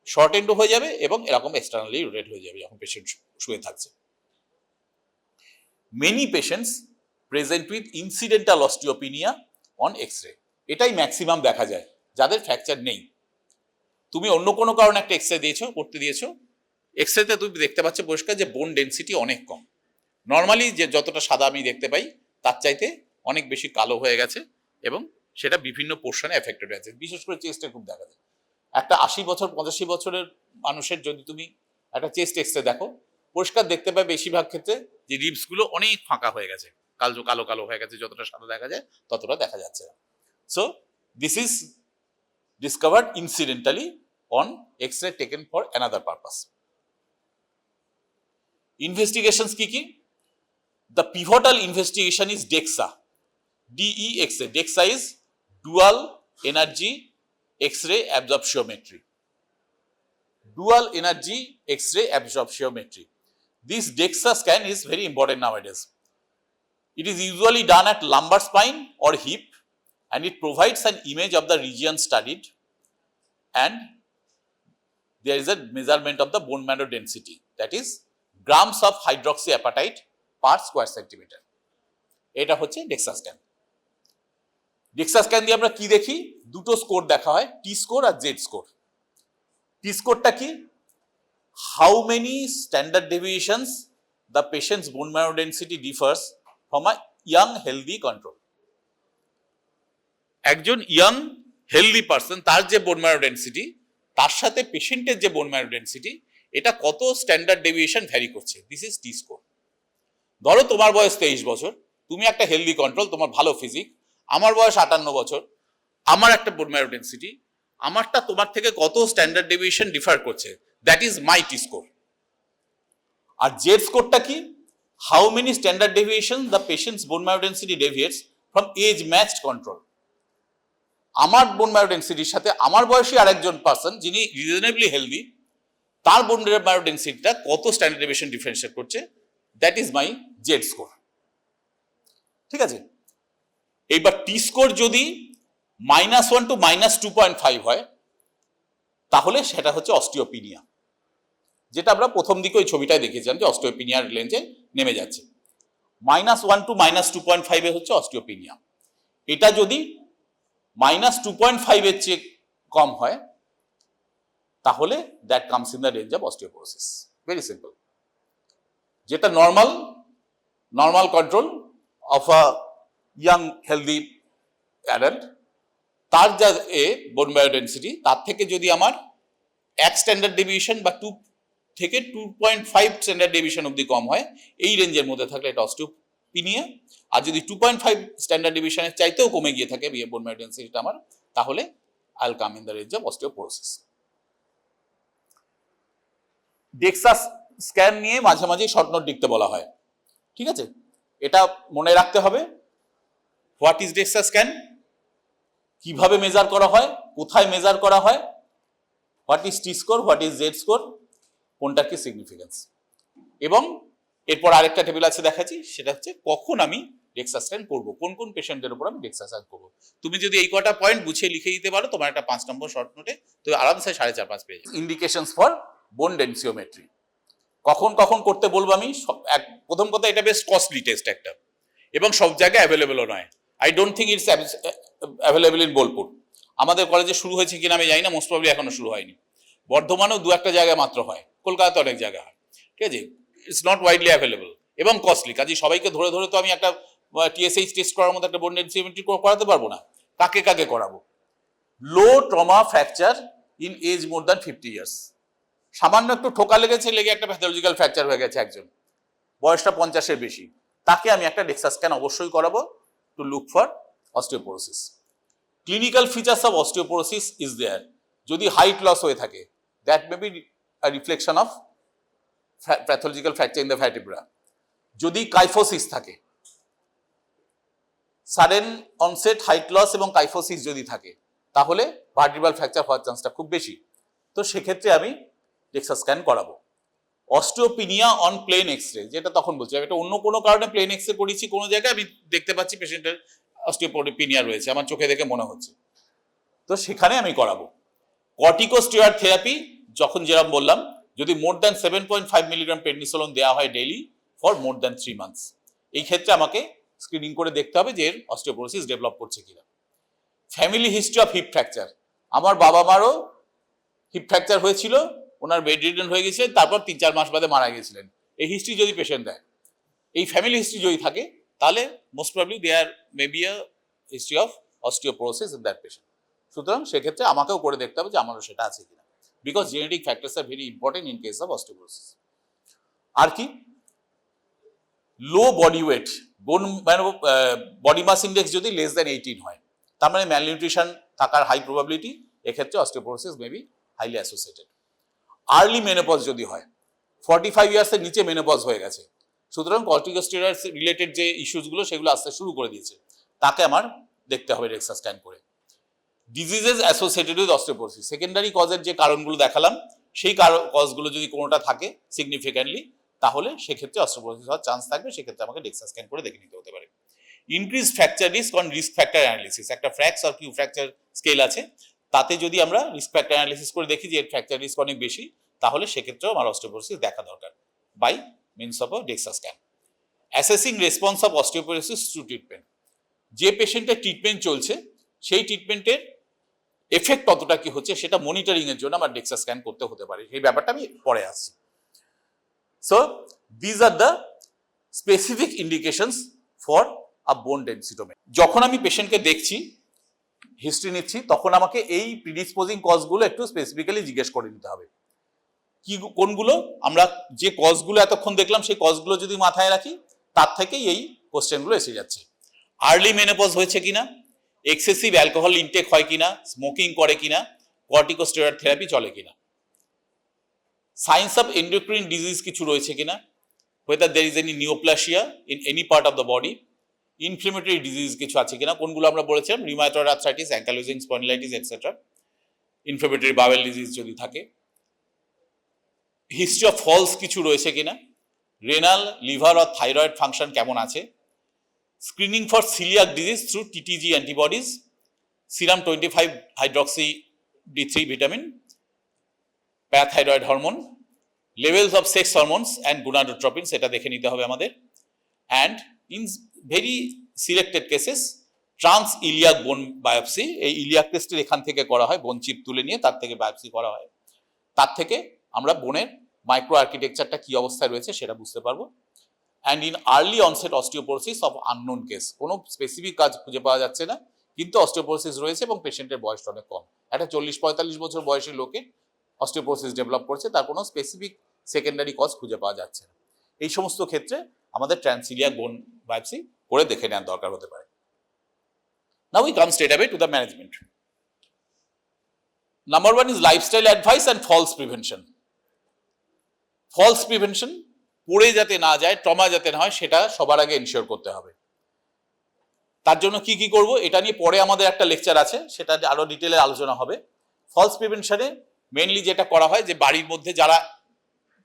Short এন্ডও হয়ে যাবে এবং এরকম এক্সটার্নালি রোটেট হয়ে যাবে যখন পেশেন্ট শুয়ে থাকছে। Many patients present with incidental osteopenia on X-ray. এটাই ম্যাক্সিমাম দেখা যায় যাদের ফ্র্যাকচার নেই। তুমি অন্য কোনো কারণে একটা এক্স-রে দিয়েছো, করতে দিয়েছো, এক্স-রেতে তুমি দেখতে পাচ্ছ পরিষ্কার যে বোন ডেন্সিটি অনেক কম। নর্মালি যে যতটা সাদা আমি দেখতে পাই তার চাইতে অনেক বেশি কালো হয়ে গেছে, এবং সেটা বিভিন্ন পোর্শনে এফেক্টেড হয়েছে, বিশেষ করে চেস্টে খুব দেখা যায়। একটা 80 বছর 85 বছরের মানুষের যদি তুমি একটা চেস্ট এক্স-রে দেখো, পরিষ্কার দেখতে পাবে বেশিরভাগ ক্ষেত্রে যে রিবস গুলো অনেক ফাঁকা হয়ে গেছে, কালো কালো কালো হয়ে গেছে, যতটা সাদা দেখা যায় ততটা দেখা যাচ্ছে না। So this is discovered incidentally on X-ray taken for another purpose. Investigations কি কি? The pivotal investigation is DEXA, DEXA. DEXA is dual energy X-ray absorptiometry. Dual energy X-ray absorptiometry. This DEXA scan is very important nowadays. It is usually done at lumbar spine or hip, and it provides an image of the region studied, and there is a measurement of the bone marrow density, that is grams of hydroxyapatite per square centimeter. এটা হচ্ছে DEXA scan. DEXA scan দিয়ে আমরা কি দেখি? দুটো score দেখা হয়, T score আর জেড স্কোর। টি স্কোরটা কি? How many standard deviations the patient's bone marrow density differs from a young healthy control. একজন ইয়াং হেলদি পার্সন, তার যে বোন ম্যারো ডেন্সিটি তার সাথে পেশেন্টের যে বোন ম্যারো ডেন্সিটি, এটা কত স্ট্যান্ডার্ড ডেভিয়েশন ভ্যারি করছে, দিস ইজ টি স্কোর। ধরো তোমার বয়স 23 বছর, তুমি একটা হেলদি কন্ট্রোল, তোমার ভালো ফিজিক, আমার বয়স 58 বছর, আমার একটা বোন ম্যারো ডেন্সিটি, আমারটা তোমার থেকে কত স্ট্যান্ডার্ড ডেভিয়েশন ডিফার করছে, that is my T score. আর জেড স্কোরটা কি? How many standard deviation the patient's bone marrow density deviates from age matched control. আমার বোন ম্যারো ডেন্সিটির সাথে আমার বয়সী আরেকজন পার্সন যিনি রিজনেবলি হেলদি, তার বোন ম্যারো ডেন্সিটিটা কত স্ট্যান্ডার্ড ডেভিয়েশন ডিফারেন্সিয়েট করছে, that is my Z score. ঠিক আছে? এইবার টি স্কোর যদি -1 to -2.5 হয়, তাহলে সেটা হচ্ছে অস্টিওপিনিয়া, যেটা আমরা প্রথম দিকে ওই ছবিটায় দেখেছিলাম যে অস্টিওপিনিয়ার রেঞ্জে নেমে যাচ্ছে। -1 to -2.5 এ হচ্ছে অস্টিওপিনিয়া। এটা যদি -2.5 এর চেয়ে কম হয়, তাহলে that comes in the range of osteoporosis. Very simple. যেটা normal control of a young healthy adult, তার যা বোন ম্যারো ডেন্সিটি, তার থেকে যদি আমার 1 স্ট্যান্ডার্ড ডেভিয়েশন বা 2 থেকে 2.5 স্ট্যান্ডার্ড ডেভিয়েশন অবধি কম হয়, এই রেঞ্জের মধ্যে থাকলে এটা অস্টিওপিনিয়া। আর যদি 2.5 স্ট্যান্ডার্ড ডেভিয়েশনের চাইতেও কমে গিয়ে থাকে বোন ম্যারো ডেনসিটিটা আমার, তাহলে I will come in the range of osteoporosis. DEXA scan নিয়ে মাঝে মাঝে শর্ট নোট লিখতে বলা হয়, ঠিক আছে? এটা মনে রাখতে হবে, হোয়াট ইজ ডেক্সা স্ক্যান, কিভাবে মেজার করা হয়, কোথায় মেজার করা হয়, what is T score, what is Z score, কোনটার কি সিগনিফিকেন্স। এবং এরপর আরেকটা টেবিল আছে দেখাচ্ছি, সেটা হচ্ছে কখন আমি ডেক্সা স্ক্যান করবো, কোন কোন পেশেন্টের উপর আমি ডেক্সা স্ক্যান করবো। তুমি যদি এই কটা পয়েন্ট গুছিয়ে লিখে দিতে পারো তোমার একটা 5 নম্বর শর্ট নোটে, তো আরামসে 4.5 পেজ। ইন্ডিকেশনস ফর বোন ডেনসিওমেট্রি, কখন কখন করতে বলবো আমি। প্রথম কথা, এটা বেশ কস্টলি টেস্ট একটা, এবং সব জায়গায় অ্যাভেলেবেলও নয়। I don't think it's available in Bolpur. আমাদের কলেজে শুরু হয়েছে কিনা আমি জানি না, মোস্ট প্রবলি এখনো শুরু হয়নি। বর্ধমানেও 2-1টা জায়গায় মাত্র হয়, কলকাতাতে অনেক জায়গা হয়, ঠিক আছে? ইটস নট ওয়াইডলি অ্যাভেলেবল এবং কস্টলি। কাজে সবাইকে ধরে ধরে তো আমি একটা টিএসএইচ টেস্ট করার মতো একটা বোন ডেনসিওমেট্রি করাতে পারবো না। কাকে কাকে করাবো? Low trauma fracture in age more than 50 years, সামান্য একটু ঠোকা লেগেছে, লেগে একটা প্যাথোলজিক্যাল ফ্র্যাকচার হয়ে গেছে একজন, বয়সটা 50-এর বেশি, তাকে আমি একটা ডেক্সা স্ক্যান অবশ্যই করাবো to look for osteoporosis. Clinical features of osteoporosis is there. যদি হাইট লস হয়ে থাকে, that may be a reflection of pathological fracture in the vertebra. যদি কাইফোসিস থাকে, সাডেন অনসেট হাইট লস এবং কাইফোসিস যদি থাকে, তাহলে ভার্টিব্রাল ফ্র্যাকচার হওয়ার চান্সটা খুব বেশি। তো সেক্ষেত্রে আমি ডেক্সা স্ক্যান করাবো। অস্টিওপিনিয়া অন প্লেন এক্সরে, যেটা তখন বলছি, এটা অন্য কোনো কারণে প্লেন এক্সরে করেছি কোনো জায়গায়, আমি দেখতে পাচ্ছি পেশেন্টের অস্টিওপিনিয়া রয়েছে, আমার চোখে দেখে মনে হচ্ছে, তো সেখানে আমি করাবো। কর্টিকোস্টেরয়েড থেরাপি, যখন যেরকম বললাম, যদি মোর দ্যান 7.5 মিলিগ্রাম প্রেডনিসোলন দেওয়া হয় daily for more than 3 months, এই ক্ষেত্রে আমাকে স্ক্রিনিং করে দেখতে হবে যে এর অস্টিওপোরোসিস ডেভেলপ করছে কিনা। Family history of heap fracture, আমার বাবা মারও হিপ ফ্র্যাকচার হয়েছিল, ওনার বেড রিডেন হয়ে গেছিলেন, তারপর 3-4 মাস বাদে মারা গেছিলেন। এই হিস্ট্রি যদি পেশেন্ট দেয়, এই ফ্যামিলি হিস্ট্রি যদি থাকে, তাহলে most probably there may be a history of osteoporosis in that patient. সুতরাং সেক্ষেত্রে আমাকেও করে দেখতে হবে যে আমারও সেটা আছে কিনা, because genetic factors are very important in case of osteoporosis. আর কি, low body weight, body mass index যদি লেস দ্যান 18 হয়, তার মানে ম্যালনিউট্রিশন থাকার হাই প্রবাবিলিটি, এক্ষেত্রে osteoporosis may be highly associated. Early menopause যদি হয়, 45 ইয়ার্সের নিচে মেনোপজ হয়ে গেছে, সুতরাং কর্টিকোস্টেরয়েড রিলেটেড যে ইস্যুসগুলো সেগুলো আসতে শুরু করে দিয়েছে, তাকে আমার দেখতে হবে ডেক্সা স্ক্যান করে। Diseases associated with osteoporosis, secondary কজের যে কারণগুলো দেখালাম, সেই কজগুলো যদি কোনোটা থাকে সিগনিফিক্যান্টলি, তাহলে সেক্ষেত্রে অস্টিওপোরোসিস হওয়ার চান্স থাকবে, সেক্ষেত্রে আমাকে ডেক্সা স্ক্যান করে দেখে নিতে হতে পারে। Increase fracture risk on risk factor analysis, একটা ফ্র্যাক্স আর কিউ ফ্র্যাকচার স্কেল আছে, তাতে যদি আমরা রিস্ক ফ্যাক্টর অ্যানালিসিস করে দেখি যে এর ফ্র্যাকচার রিস্ক অনেক বেশি, তাহলে সেক্ষেত্রেও আমার অস্টিওপোরোসিস দেখা দরকার by means of DEXA scan. Assessing response of osteoporosis to treatment, যে পেশেন্টের ট্রিটমেন্ট চলছে সেই ট্রিটমেন্টের এফেক্ট কতটা কি হচ্ছে সেটা মনিটরিং এর জন্য আমার ডেক্সা স্ক্যান করতে হতে পারে, সেই ব্যাপারটা আমি পরে আসছি। So these are the specific indications for a বোন ডেনসিটোমি। যখন আমি পেশেন্টকে দেখছি, হিস্ট্রি নিচ্ছি, তখন আমাকে এই প্রিডিসপোজিং কজগুলো একটু স্পেসিফিক্যালি জিজ্ঞেস করে নিতে হবে। কি কোনগুলো? আমরা যে কজগুলো এতক্ষণ দেখলাম সেই কজগুলো যদি মাথায় রাখি, তার থেকেই এই কোশ্চেনগুলো এসে যাচ্ছে। আর্লি মেনোপজ হয়েছে কিনা, এক্সেসিভ অ্যালকোহল ইনটেক হয় কিনা, স্মোকিং করে কিনা, কর্টিকোস্টেরয়েড থেরাপি চলে কিনা, সাইন্স অফ এন্ডোক্রাইন ডিজিজ কিছু রয়েছে কিনা, whether there is any neoplasia in any part of the body, inflammatory disease কিছু আছে কিনা, কোনগুলো আমরা বলেছিলাম, rheumatoid arthritis, ankylosing spondylitis etcetera, inflammatory bowel disease যদি থাকে, হিস্ট্রি অফ ফলস কিছু রয়েছে কিনা, রেনাল, লিভার আর থাইরয়েড ফাংশন কেমন আছে, screening for celiac disease through TTG antibodies, serum 25 hydroxy D3 vitamin, parathyroid hormone, levels of sex hormones and gonadotropin, সেটা দেখে নিতে হবে আমাদের। And in very selected cases transiliac bone biopsy, এই iliac টেস্টের এখান থেকে করা হয়, বোন চিপ তুলে নিয়ে তার থেকে বায়োপসি করা হয়, তার থেকে আমরা বোনের মাইক্রো আর্কিটেকচারটা কি অবস্থায় রয়েছে সেটা বুঝতে পারবো। And in early onset osteoporosis of unknown case, কোনো স্পেসিফিক কাজ খুঁজে পাওয়া যাচ্ছে না, কিন্তু অস্টিওপোরোসিস রয়েছে এবং পেশেন্টের বয়সটা অনেক কম, একটা 40-45 বছর বয়সী লোকে অস্টিওপোরোসিস ডেভেলপ করছে, তার কোনো স্পেসিফিক সেকেন্ডারি কজ খুঁজে পাওয়া যাচ্ছে না। এই সমস্ত ক্ষেত্রে আমাদের ট্রান্সইলিয়াক বোন বায়োপসি করে দেখে নেওয়ার দরকার হতে পারে। Now we come straight away to the management. Number one is lifestyle advice and falls prevention. Falls prevention, পড়ে যাতে না যায়, ট্রমা যাতে না হয়, সেটা সবার আগে এনশিওর করতে হবে। তার জন্য কি কি করব এটা নিয়ে পরে আমাদের একটা লেকচার আছে, সেটা আরো ডিটেলে আলোচনা হবে। ফলস প্রিভেনশনে মেইনলি যেটা করা হয় যে বাড়ির মধ্যে যারা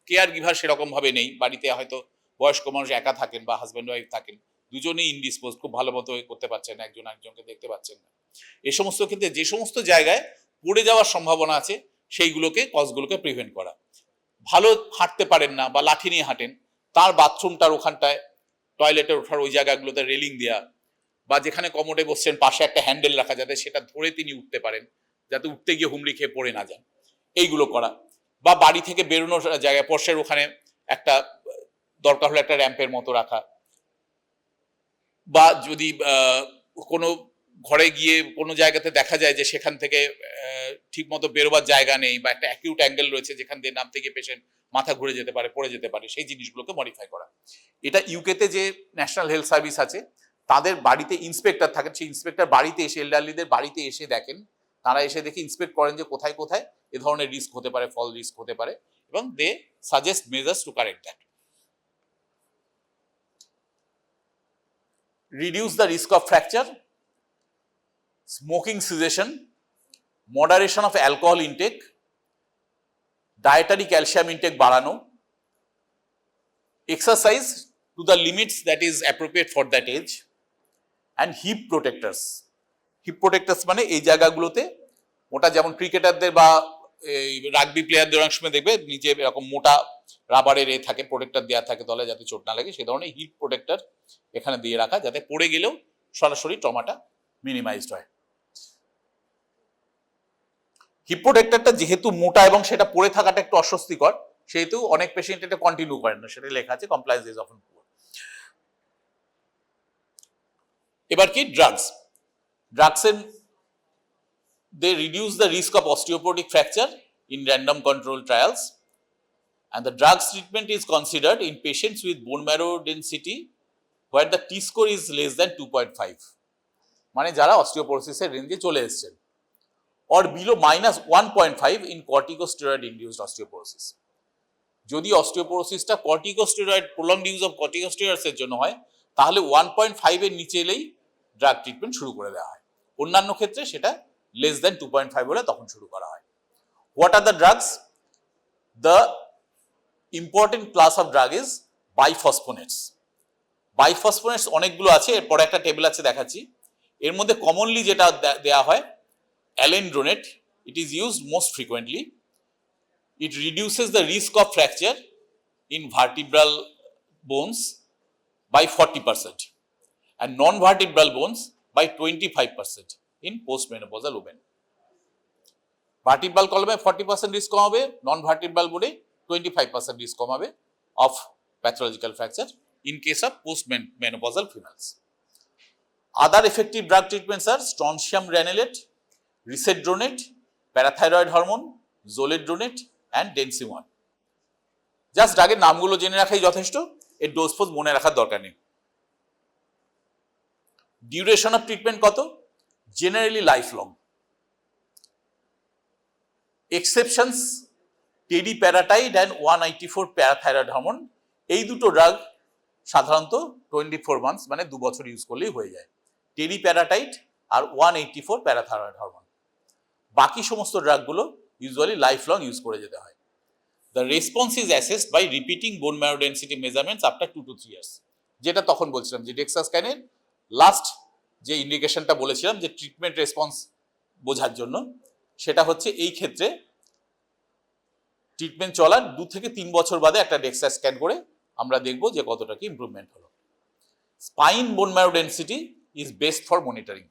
কেয়ার গিভার সেরকম ভাবে নেই, বাড়িতে হয়তো বয়স্ক মানুষ একা থাকেন বা হাজব্যান্ড ওয়াইফ থাকেন, দুজনেই ইনডিসপোজ, খুব ভালো মতো করতে পারছেন না, একজন একজনকে দেখতে পাচ্ছেন না, এই সমস্ত ক্ষেত্রে যে সমস্ত জায়গায় পড়ে যাওয়ার সম্ভাবনা আছে সেইগুলোকে, কজগুলোকে প্রিভেন্ট করা। ভালো হাঁটতে পারেন না বা লাঠি নিয়ে হাঁটেন, তার বাথরুমটার ওখানটায়, টয়লেটের ওঠার ওই জায়গাগুলোতে রেলিং দেওয়া, বা যেখানে কমোডে বসছেন পাশে একটা হ্যান্ডেল রাখা, যাতে সেটা ধরে তিনি উঠতে পারেন, যাতে উঠতে গিয়ে হুমড়ি খেয়ে পড়ে না যান, এইগুলো করা। বা বাড়ি থেকে বেরোনোর জায়গায় পর্সের ওখানে একটা দরকার হলে একটা র্যাম্পের মতো রাখা, বা যদি কোনো ঘরে গিয়ে কোনো জায়গাতে দেখা যায় যে সেখান থেকে ঠিক মতো বেরোবার জায়গা নেই, বা একটা অ্যাকিউট অ্যাঙ্গেল রয়েছে যেখান দিয়ে নামতে গিয়ে পেশেন্ট মাথা ঘুরে যেতে পারে, পড়ে যেতে পারে, সেই জিনিসগুলোকে মডিফাই করা। এটা ইউকেতে যে ন্যাশনাল হেলথ সার্ভিস আছে তাদের বাড়িতে ইন্সপেক্টর থাকেন, সেই ইন্সপেক্টর বাড়িতে এসে, এল্ডারলিদের বাড়িতে এসে দেখেন, তারা এসে দেখে ইন্সপেক্ট করেন যে কোথায় কোথায় এ ধরনের রিস্ক হতে পারে, ফল রিস্ক হতে পারে, এবং they suggest measures to correct that. Reduce the risk of fracture, smoking cessation, moderation of alcohol intake, dietary calcium intake বাড়ানো, exercise to the limits that is appropriate for that age, and hip protectors. Hip protectors মানে এই জায়গাগুলোতে, ওটা যেমন ক্রিকেটারদের বা rugby প্লেয়ারদের অনেক সময় দেখবে নিচে এরকম মোটা রাবারের থাকে, প্রোটেক্টর দেওয়া থাকে তলে, যাতে চোট না লাগে, সেই ধরনের হিপ প্রোটেক্টর এখানে দিয়ে রাখা, যাতে পড়ে গেলেও সরাসরি ট্রমাটা মিনিমাইজড হয়। হিপ প্রোটেক্টরটা যেহেতু মোটা এবং সেটা পড়ে থাকাটা একটু অস্বস্তিকর, সেহেতু অনেক পেশেন্ট এটা কন্টিনিউ করেন না, সেটা লেখা আছে কমপ্লায়েন্স ইজ অফেন পুয়ার। এবার কি ড্রাগস? ড্রাগসের they reduce the risk of osteoporotic fracture in random controlled trials, and the drugs treatment is considered in patients with bone marrow density where the T-score is less than 2.5, মানে যারা অস্টিওপোরোসিসের রেঞ্জে চলে এসেছেন, or below -1.5 in corticosteroid induced osteoporosis. যদি অস্টিওপোরোসিসটা corticosteroid, prolonged use of corticosteroids এর জন্য হয়, তাহলে 1.5 এর নিচে এলেই ড্রাগ ট্রিটমেন্ট শুরু করে দেওয়া হয়। অন্যান্য ক্ষেত্রে সেটা less than 2.5 হলে তখন শুরু করা হয়। What are the drugs? The important class of drug is biphosphonates. Biphosphonates অনেকগুলো আছে, এরপরে একটা টেবিল আছে দেখাচ্ছি। এর মধ্যে কমনলি যেটা দেয়া হয় alendronate, it is used most frequently. It reduces the risk of fracture in vertebral bones by 40% and non-vertebral bones by 25% in postmenopausal women. Vertebral কলমে 40% রিস্ক কমাবে, নন ভার্টিব্রাল বোনে 25% রিস্ক কমাবে of pathological fracture in case of postmenopausal females. Other effective drug treatments are strontium granulate, risedronate, parathyroid hormone, zoledronate and densium-1. Just ড্রাগের নামগুলো জেনে রাখাই যথেষ্ট, এর ডোজ ফোজ মনে রাখার দরকার নেই। ডিউরেশন অফ ট্রিটমেন্ট কত? Generally life long. Exceptions teriparatide and 184 parathyroid hormone, এই দুটো ড্রাগ সাধারণত 24 মান্থস মানে 2 বছর ইউজ করলেই হয়ে যায়, টেরিপ্যারাটাইড আর 184 প্যারাথাইরয়েড হরমোন। বাকি সমস্ত ড্রাগগুলো ইউজুয়ালি লাইফ লং ইউজ করে যেতে হয়। The response is assessed by repeating bone marrow density measurements after 2 to 3 years. যেটা তখন বলছিলাম যে ডেক্সা স্ক্যানের লাস্ট যে ইন্ডিকেশনটা বলেছিলাম যে ট্রিটমেন্ট রেসপন্স বোঝার জন্য, সেটা হচ্ছে এই ক্ষেত্রে ট্রিটমেন্ট চলার 2 থেকে 3 বছর বাদে একটা ডেক্সা স্ক্যান করে আমরা দেখব যে কতটা কি ইমপ্রুভমেন্ট হলো। Spine bone marrow density is best for monitoring.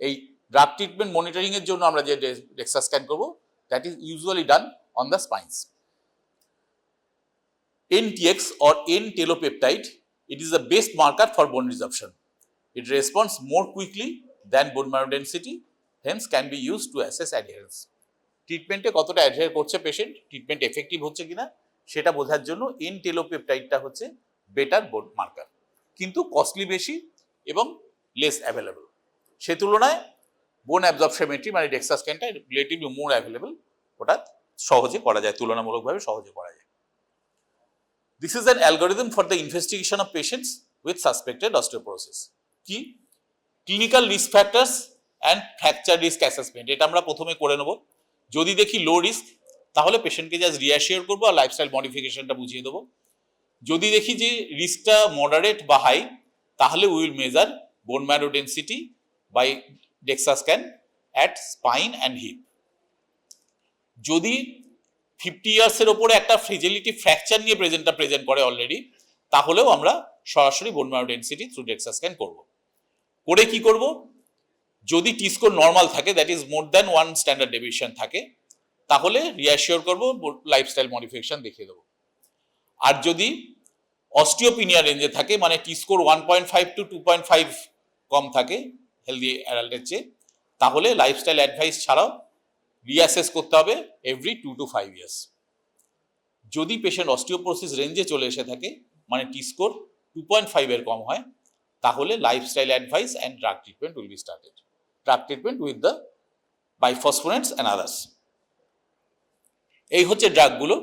এই ড্রাগ ট্রিটমেন্ট মনিটরিং এর জন্য আমরা যে ডেক্সা স্ক্যান করব, that is usually done on the spines. NTX or N-telopeptide, it is the best marker for bone resorption. It responds more quickly than bone marrow density, hence can be used to assess adherence. ট্রিটমেন্টে কতটা adhere করছে patient, treatment effective হচ্ছে কিনা সেটা বোঝার জন্য এনটেলোপেপটাইডটা হচ্ছে better বোন marker, কিন্তু কস্টলি বেশি এবং লেস অ্যাভেলেবল। সে তুলনায় বোন অ্যাবজর্পশনমেট্রি মানে ডেক্সা স্ক্যানটা রিলেটিভলি মোর অ্যাভেলেবল, ওটা সহজে করা যায়, তুলনামূলকভাবে সহজে করা যায়। This is an algorithm for the investigation of patients with suspected osteoporosis. কি? Clinical risk factors and fracture risk assessment, এটা আমরা প্রথমে করে নেব। যদি দেখি লো রিস্ক তাহলে পেশেন্টকে জাস্ট রিঅ্যাসিওর করবো আর লাইফস্টাইল মডিফিকেশনটা বুঝিয়ে দেবো। যদি দেখি যে রিস্কটা মডারেট বা হাই তাহলে will measure bone marrow density by DEXA scan at spine and hip. যদি 50 ইয়ার্সের ওপরে একটা ফ্রিজিলিটি ফ্র্যাকচার নিয়ে প্রেজেন্ট করে অলরেডি, তাহলেও আমরা সরাসরি bone marrow density through DEXA scan করবো। করে কি করব? যদি টি স্কোর নর্মাল থাকে, that is more than 1 standard deviation থাকে, তাহলে রিঅ্যাসিওর করব, লাইফস্টাইল মডিফিকেশন দেখিয়ে দেবো। আর যদি অস্টিওপিনিয়া রেঞ্জে থাকে, মানে টি স্কোর 1.5 to 2.5 কম থাকে হেলদি অ্যাডাল্টের চেয়ে, তাহলে লাইফস্টাইল অ্যাডভাইস ছাড়াও রিঅ্যাসেস করতে হবে এভরি 2 to 5 ইয়ার্স। যদি পেশেন্ট অস্টিওপোরোসিস রেঞ্জে চলে এসে থাকে, মানে টি স্কোর 2.5 এর কম হয়, তাহলে lifestyle advice and drug treatment will be started. Drug treatment with the bisphosphonates and others. এই হচ্ছে ড্রাগগুলো।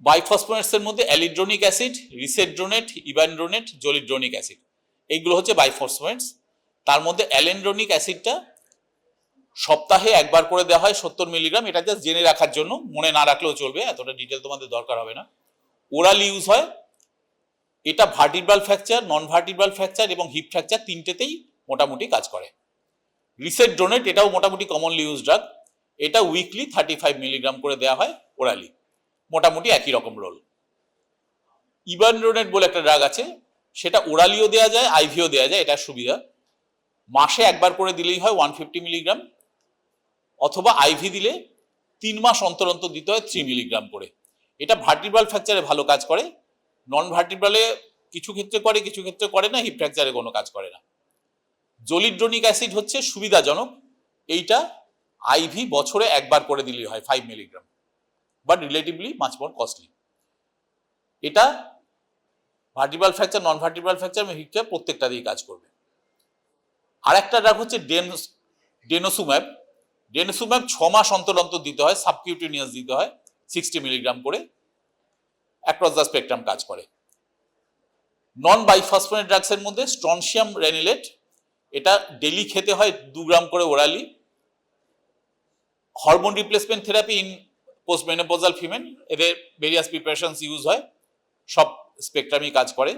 বাইফসফোনেটস এর মধ্যে alendronic acid, risedronate, ibandronate, zoledronic acid, এইগুলো হচ্ছে বাইফসফোনেটস। তার মধ্যে অ্যালেন্ড্রোনিক অ্যাসিডটা সপ্তাহে একবার করে দেওয়া হয় 70 মিলিগ্রাম। এটা জাস্ট জেনে রাখার জন্য, মনে না রাখলেও চলবে, এতটা ডিটেল তোমাদের দরকার হবে না। ওরাল ইউজ হয়। এটা ভার্টিব্রাল ফ্র্যাকচার, নন ভার্টিব্রাল ফ্র্যাকচার এবং হিপ ফ্র্যাকচার তিনটেতেই মোটামুটি কাজ করে। রিসেড্রোনেট এটাও মোটামুটি কমনলি ইউজ ড্রাগ। এটা উইকলি 35 মিলিগ্রাম করে দেওয়া হয় ওরালি, মোটামুটি একই রকম রোল। ইবানড্রোনেট বলে একটা ড্রাগ আছে, সেটা ওরালিও দেওয়া যায়, আইভিও দেওয়া যায়। এটা সুবিধা, মাসে একবার করে দিলেই হয় 150 মিলিগ্রাম, অথবা আইভি দিলে 3 মাস অন্তর অন্তর দিতে হয় 3 মিলিগ্রাম করে। এটা ভার্টিব্রাল ফ্র্যাকচারে ভালো কাজ করে, নন ভার্টিব্রালে কিছু ক্ষেত্রে করে, কিছু ক্ষেত্রে করে না, হিপ ফ্র্যাকচারে কোনো কাজ করে না। জলিড্রোনিক অ্যাসিড হচ্ছে সুবিধাজনক, এইটা আইভি বছরে একবার করে দিলেই হয় 5 milligram, but relatively much more costly. এটা ভার্টিব্রাল ফ্র্যাকচার, নন ভার্টিব্রাল ফ্র্যাকচার এবং হিপ ফ্র্যাকচার প্রত্যেকটা দিয়ে কাজ করবে। আর একটা ড্রাগ হচ্ছে ডেনোসুম্যাব। ডেনোসুম্যাব 6 মাস অন্তর অন্তর দিতে হয়, সাবকিউটেনিয়াস দিতে হয় 60 মিলিগ্রাম করে, অ্যাক্রস দ্য স্পেকট্রাম কাজ করে। নন বাইফসফোনেট ড্রাগসের মধ্যে স্ট্রনশিয়াম রেনিলেট, এটা ডেলি খেতে হয় 2 গ্রাম করে orally. Hormone replacement therapy in post menopausal female, এদের ভেরিয়াস প্রিপারেশনস ইউজ হয়, সব স্পেকট্রামই কাজ করে।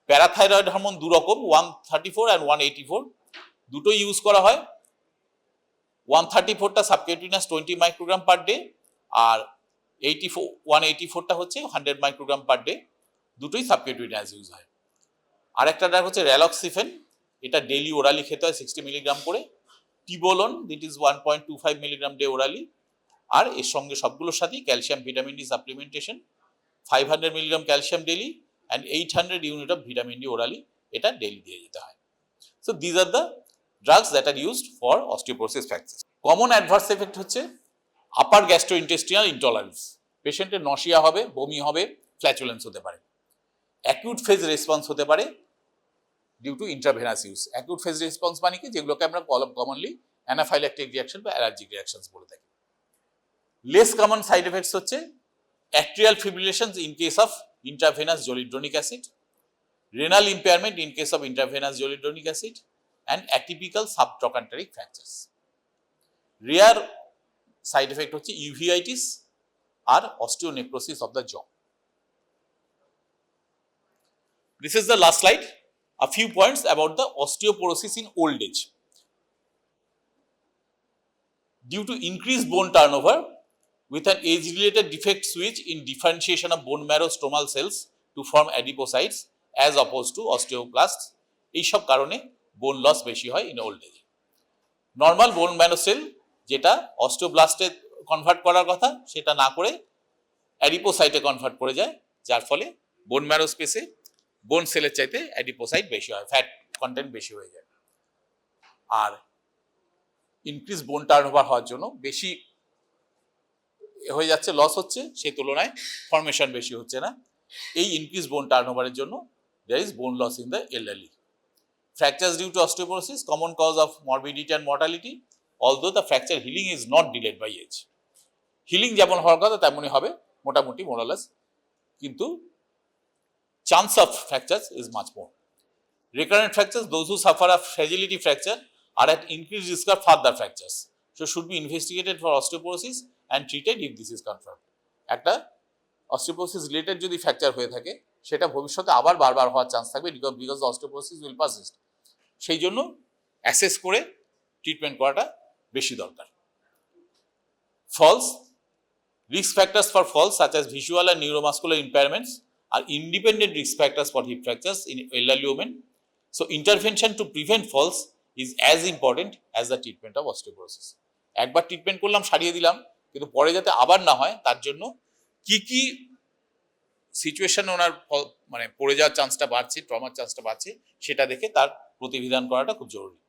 প্যারাথাইরয়েড হরমোন 2 রকম, 134 অ্যান্ড 184, দুটোই ইউজ করা হয়। 134টা সাবকিউটেনিয়াস 20 মাইক্রোগ্রাম পার ডে, আর 184টা হচ্ছে 100 মাইক্রোগ্রাম পার ডে, দুটোই সাবকিউটেনিয়াস ইউজ হয়। আর একটা ড্রাগ হচ্ছে র্যালক্সিফেন, এটা ডেইলি ওরালি খেতে হয় 60 মিলিগ্রাম করে। টিবোলন, দিট ইজ 1.25 মিলিগ্রাম ডে ওরালি। আর এর সঙ্গে সবগুলোর সাথেই calcium vitamin D supplementation, 500 milligram calcium daily and 800 unit of vitamin D orally, এটা ডেইলি দিয়ে যেতে হয়। So these are the drugs that are used for osteoporosis fractures. Common adverse effect হচ্ছে আপার gastrointestinal intolerance, পেশেন্টের নশিয়া হবে, বমি হবে, ফ্ল্যাচুলেন্স হতে পারে। অ্যাকিউট ফেজ রেসপন্স হতে পারে due to intravenous use. Acute phase response মানে কি, যেগুলোকে আমরা কমনলি অ্যানাফাইল্যাকটিক রিঅ্যাকশন বা অ্যালার্জিক রিঅ্যাকশনস বলে থাকি। লেস কমন সাইড এফেক্টস হচ্ছে atrial fibrillations in case of intravenous zoledronic acid, renal impairment in case of intravenous zoledronic acid, and atypical subtrochanteric fractures. Rare side effect হচ্ছে uveitis আর osteonecrosis of the jaw. This is the last slide. A few points about the osteoporosis in old age. Due to increased bone turnover with an age-related defect switch in differentiation of bone marrow stromal cells to form adipocytes as opposed to osteoclasts, এইসব কারণে বোন loss বেশি হয় in old age. Normal bone marrow cell যেটা অস্টিওব্লাস্টে convert করার কথা, সেটা না করে অ্যাডিপোসাইটে কনভার্ট করে যায়, যার ফলে বোন ম্যারো স্পেসে বোন সেলের চাইতে অ্যাডিপোসাইট বেশি হয়, ফ্যাট কন্টেন্ট বেশি হয়ে যায়। আর ইনক্রিজ বোন টার্নওভার হওয়ার জন্য বেশি হয়ে যাচ্ছে, লস হচ্ছে, সেই তুলনায় ফর্মেশন বেশি হচ্ছে না। এই ইনক্রিজ বোন টার্নওভারের জন্য there is bone loss in the elderly. Fractures due to osteoporosis, common cause of morbidity and mortality, although the fracture healing is not delayed by age. Healing যেমন হওয়ার কথা তেমনই হবে মোটামুটি মোরালাস, কিন্তু chance of ফ্র্যাকচার্স is much more. Recurrent fractures, those who suffer a fragility fracture are at increased risk of further fractures, so should be investigated for osteoporosis and treated if this is confirmed. একটা osteoporosis related যদি fracture হয়ে থাকে সেটা ভবিষ্যতে আবার বারবার হওয়ার chance থাকবে, বিকজ অস্টিওপোরোসিস উইল পারসিস্ট। সেই জন্য অ্যাসেস করে ট্রিটমেন্ট করাটা বেশি দরকার। Falls risk factors for falls such as visual and neuromuscular impairments are independent risk factors for hip fractures in elderly women. So intervention to prevent falls is as important as the treatment of osteoporosis. একবার treatment করলাম, সারিয়ে দিলাম, কিন্তু পরে যাতে আবার না হয় তার জন্য কি কি সিচুয়েশন ওনার মানে পড়ে যাওয়ার চান্সটা বাড়ছে, ট্রমার চান্সটা বাড়ছে, সেটা দেখে তার প্রতিবিধান করাটা খুব জরুরি।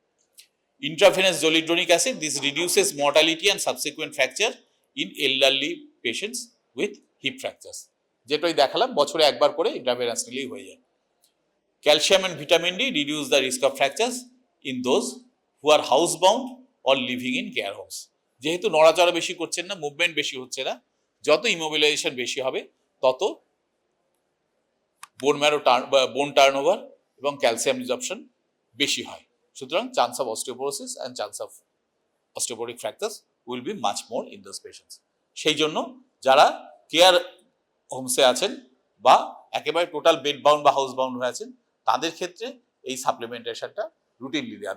Intravenous zoledronic acid, this reduces mortality and subsequent fracture in elderly patients with hip fractures. যেটাই দেখালাম বছরে একবার করে ইন্ট্রাভেনাস নিলেই হয়ে যায়। Calcium and vitamin D reduce the risk of fractures in those who are house bound or living in care homes. যেহেতু নড়াচড়া বেশি করছেন না, মুভমেন্ট বেশি হচ্ছে না, যত ইমোবিলাইজেশন বেশি হবে তত বোন টার্নওভার এবং ক্যালসিয়াম রিজর্পশন বেশি হয়। সুতরাং chance of osteoporosis and chance of osteoporotic fractures will be much more in those patients. সেই জন্য যারা কেয়ার হোমসে আছেন বা একেবারে টোটাল বেড বাউন্ড বা হাউস বাউন্ড হয়ে আছেন তাদের ক্ষেত্রে এই সাপ্লিমেন্টেশনটা রুটিনলি দেওয়া